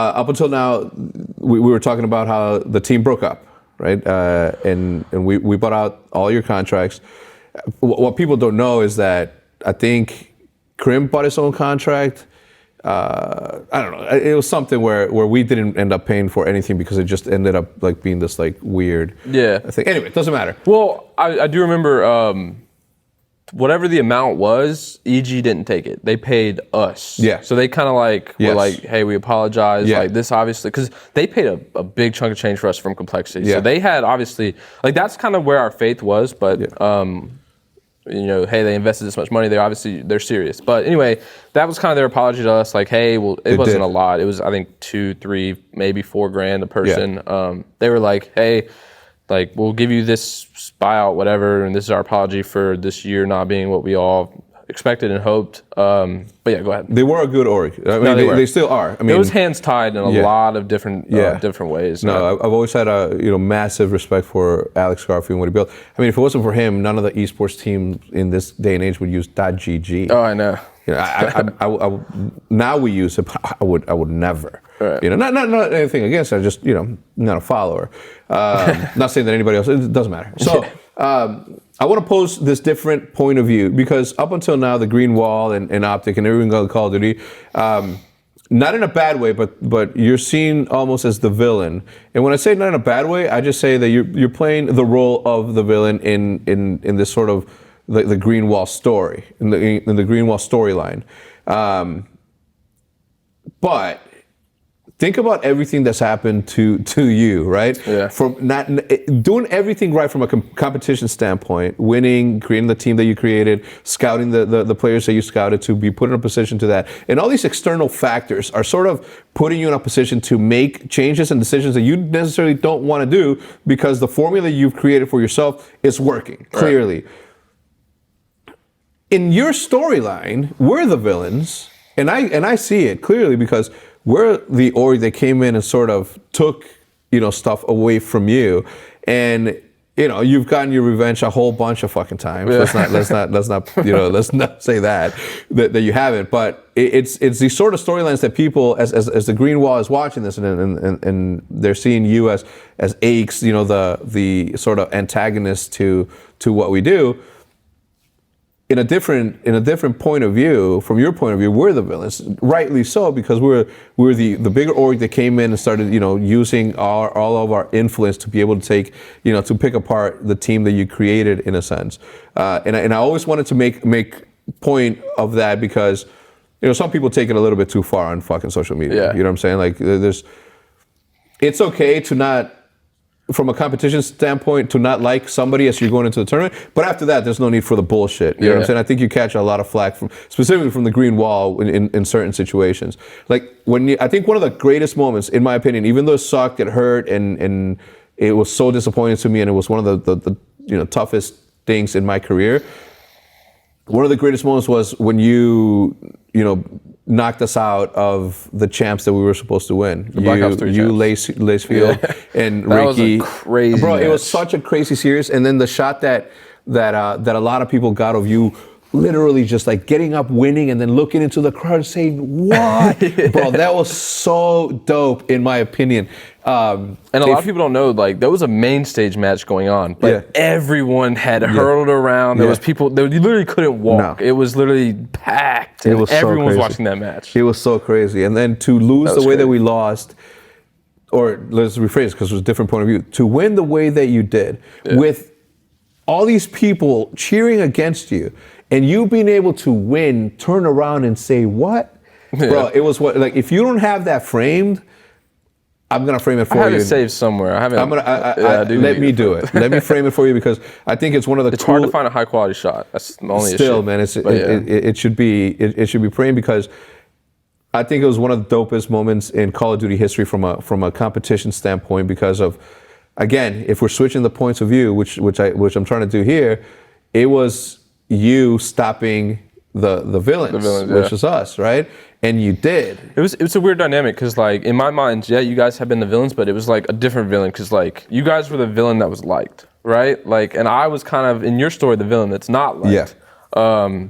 Up until now, we were talking about how the team broke up, right? And we bought out all your contracts. What people don't know is that I think Krim bought his own contract. I don't know. It was something where we didn't end up paying for anything because it just ended up like being this like weird thing. Anyway, it doesn't matter. Well, I do remember whatever the amount was, EG didn't take it. They paid us. Yeah. So they kind of like were like, hey, we apologize. Yeah. Like this obviously, because they paid a big chunk of change for us from Complexity. Yeah. So they had obviously, like that's kind of where our faith was, but you know, hey, they invested this much money. They're serious. But anyway, that was kind of their apology to us. Like, hey, well, it wasn't a lot. It was, I think, 2, 3, maybe $4,000 a person. Yeah. They were like, hey, like we'll give you this buyout, whatever, and this is our apology for this year not being what we all expected and hoped. But yeah, go ahead. They were a good org. I mean, they still are. I mean, it was hands tied in a lot of different ways. No, I've always had a massive respect for Alex Garfield and what he built. I mean, if it wasn't for him, none of the esports teams in this day and age would use .gg. Oh, I know. You know, I now we use it, but I would never. Right. You know, not anything against it. I just not a follower. Not saying that anybody else. It doesn't matter. So. I want to pose this different point of view because up until now, the Green Wall and Optic and everything on Call of Duty, not in a bad way, but you're seen almost as the villain. And when I say not in a bad way, I just say that you're playing the role of the villain in this sort of the Green Wall story, in the Green Wall storyline. But think about everything that's happened to you, right? Yeah. From not doing everything right from a competition standpoint, winning, creating the team that you created, scouting the players that you scouted to be put in a position to that. And all these external factors are sort of putting you in a position to make changes and decisions that you necessarily don't want to do because the formula you've created for yourself is working, clearly. Right. In your storyline, we're the villains, and I see it clearly because we're the org that came in and sort of took, stuff away from you, and you've gotten your revenge a whole bunch of fucking times. Yeah. Let's not say that you haven't. But it's these sort of storylines that people, as the Green Wall is watching this and they're seeing you as hecz, the sort of antagonist to what we do. In a different point of view, from your point of view, we're the villains, rightly so, because we're the bigger org that came in and started, using all of our influence to be able to take, to pick apart the team that you created in a sense. And I always wanted to make point of that because, some people take it a little bit too far on fucking social media. Yeah. You know what I'm saying? Like it's okay to not, from a competition standpoint, to not like somebody as you're going into the tournament, but after that, there's no need for the bullshit. You know what I'm saying? I think you catch a lot of flack specifically from the Green Wall in certain situations. Like I think one of the greatest moments, in my opinion, even though it sucked, it hurt, and it was so disappointing to me, and it was one of the toughest things in my career. One of the greatest moments was when you knocked us out of the champs that we were supposed to win. The Black Ops 3 champs. Lacefield and that Ricky. Was a crazy Bro, match. It was such a crazy series. And then the shot that a lot of people got of you literally just like getting up, winning, and then looking into the crowd and saying, what? Bro, that was so dope, in my opinion. And a lot of people don't know, like, there was a main stage match going on, but everyone had hurtled around. There was people, you literally couldn't walk. No. It was literally packed. It was everyone was watching that match. It was so crazy. And then to lose the way that we lost, or let's rephrase, because it was a different point of view, to win the way that you did, with all these people cheering against you, and you being able to win, turn around and say, what? Bro, it was if you don't have that framed, I'm gonna frame it for you. I have it saved somewhere. I haven't. Let me do it. Let me frame it for you because I think it's one of the. It's hard to find a high quality shot. That's the only issue. Still, man, it should be framed because I think it was one of the dopest moments in Call of Duty history from a competition standpoint because of, again, if we're switching the points of view, which I'm trying to do here, it was you stopping the villains, which is us, right? And you did. It was a weird dynamic because, like, in my mind, you guys have been the villains, but it was like a different villain because, like, you guys were the villain that was liked, right? Like, and I was kind of in your story the villain that's not liked. Yeah.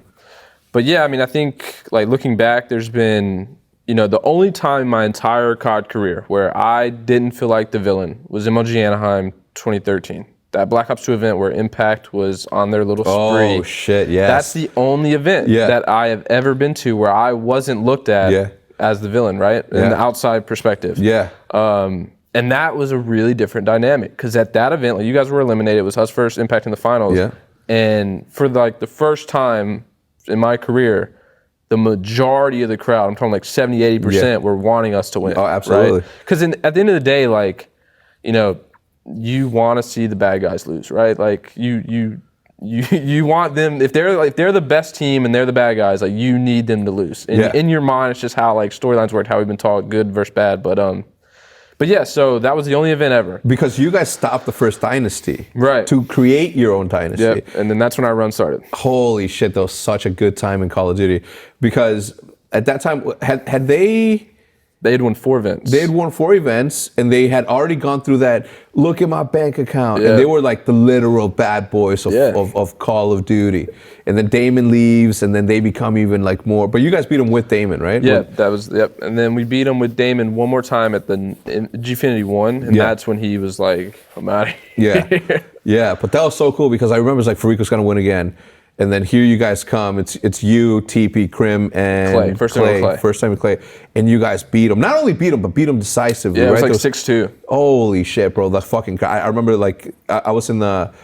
But yeah, I mean, I think like looking back, there's been, the only time in my entire COD career where I didn't feel like the villain was MLG Anaheim 2013. That Black Ops 2 event where Impact was on their little spree. Oh, shit, yes. That's the only event that I have ever been to where I wasn't looked at as the villain, right? In the outside perspective. Yeah. And that was a really different dynamic because at that event, like you guys were eliminated. It was us first Impact in the finals. Yeah. And for like the first time in my career, the majority of the crowd, I'm talking like 70, 80% were wanting us to win. Oh, absolutely. Because at the end of the day, like, you want to see the bad guys lose, right? Like you want them, if they're the best team and they're the bad guys, like you need them to lose. In your mind, it's just how like storylines work, how we've been taught, good versus bad. But yeah, so that was the only event ever. Because you guys stopped the first dynasty. Right. To create your own dynasty. Yep. And then that's when our run started. Holy shit, that was such a good time in Call of Duty. Because at that time, had they had won 4 events. They had won 4 events, and they had already gone through that, look at my bank account. And they were like the literal bad boys of Call of Duty. And then Damon leaves, and then they become even like more. But you guys beat them with Damon, right? Yeah, that was, And then we beat him with Damon one more time at the Gfinity 1, and that's when he was like, I'm out of here. Yeah, but that was so cool because I remember it's like, Fariq's going to win again. And then here you guys come. It's you, TP, Krim, and Clay. First time with Clay. And you guys beat him. Not only beat him, but beat him decisively. Yeah, it was right? like 6-2. Holy shit, bro! The fucking. I remember like I was in was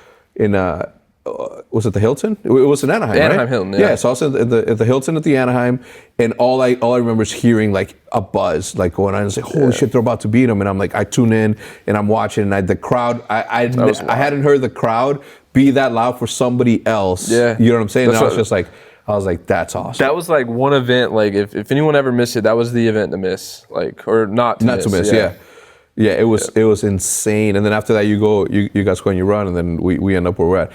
it the Hilton? It was in Anaheim, Anaheim right? Hilton. Yeah. So I was at the Hilton at the Anaheim, and all I remember is hearing like a buzz like going on. I was like, holy shit, they're about to beat him. And I'm like, I tune in and I'm watching, and the crowd. I hadn't heard the crowd be that loud for somebody else. Yeah. You know what I'm saying? And I was like, that's awesome. That was like one event, like if anyone ever missed it, that was the event to miss. Like, or not to miss. Yeah, it was insane. And then after that you guys go and you run, and then we end up where we're at.